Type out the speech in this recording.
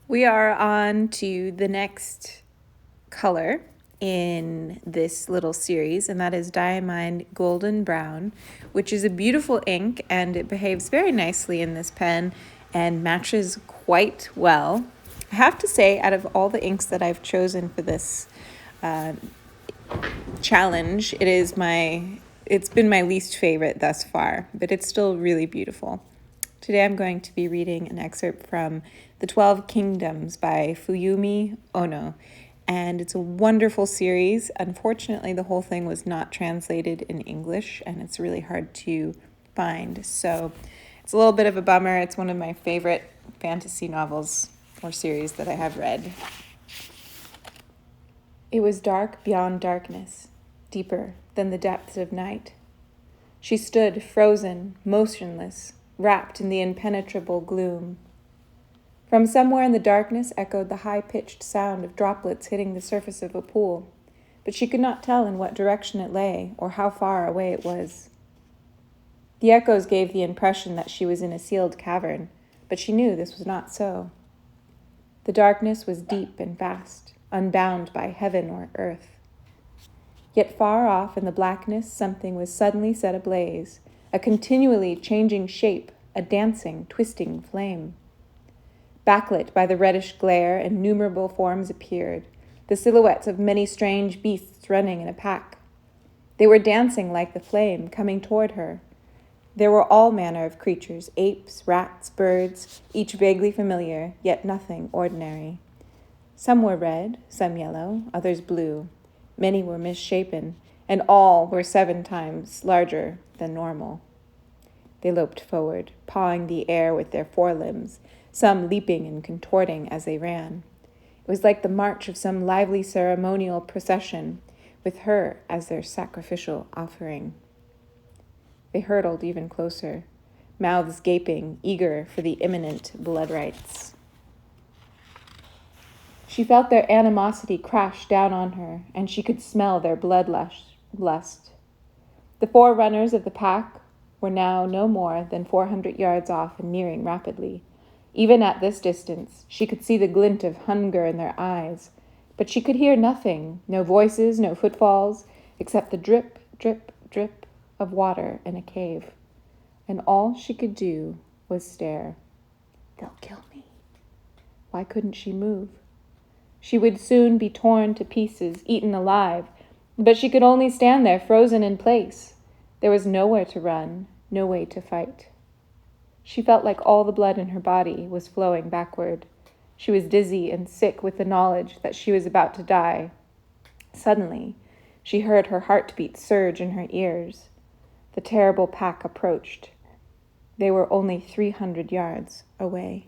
We are on to the next color in this little series, and that is Diamine Golden Brown, which is a beautiful ink, and it behaves very nicely in this pen and matches quite well. I have to say, out of all the inks that I've chosen for this challenge, it's been my least favorite thus far, but it's still really beautiful. Today I'm going to be reading an excerpt from The 12 Kingdoms by Fuyumi Ono, and it's a wonderful series. Unfortunately, the whole thing was not translated in English, and it's really hard to find, so it's a little bit of a bummer. It's one of my favorite fantasy novels or series that I have read. It was dark beyond darkness, deeper than the depths of night. She stood frozen, motionless, wrapped in the impenetrable gloom. From somewhere in the darkness echoed the high-pitched sound of droplets hitting the surface of a pool, but she could not tell in what direction it lay or how far away it was. The echoes gave the impression that she was in a sealed cavern, but she knew this was not so. The darkness was deep and vast, unbound by heaven or earth. Yet far off in the blackness something was suddenly set ablaze, a continually changing shape, a dancing, twisting flame. Backlit by the reddish glare, innumerable forms appeared, the silhouettes of many strange beasts running in a pack. They were dancing like the flame, coming toward her. There were all manner of creatures, apes, rats, birds, each vaguely familiar, yet nothing ordinary. Some were red, some yellow, others blue. Many were misshapen, and all were 7 times larger than normal. They loped forward, pawing the air with their forelimbs, some leaping and contorting as they ran. It was like the march of some lively ceremonial procession, with her as their sacrificial offering. They hurtled even closer, mouths gaping, eager for the imminent blood rites. She felt their animosity crash down on her, and she could smell their bloodlust. The forerunners of the pack were now no more than 400 yards off and nearing rapidly. Even at this distance, she could see the glint of hunger in their eyes, but she could hear nothing, no voices, no footfalls, except the drip, drip, drip of water in a cave. And all she could do was stare. They'll kill me. Why couldn't she move? She would soon be torn to pieces, eaten alive, but she could only stand there, frozen in place. There was nowhere to run, no way to fight. She felt like all the blood in her body was flowing backward. She was dizzy and sick with the knowledge that she was about to die. Suddenly, she heard her heartbeat surge in her ears. The terrible pack approached. They were only 300 yards away.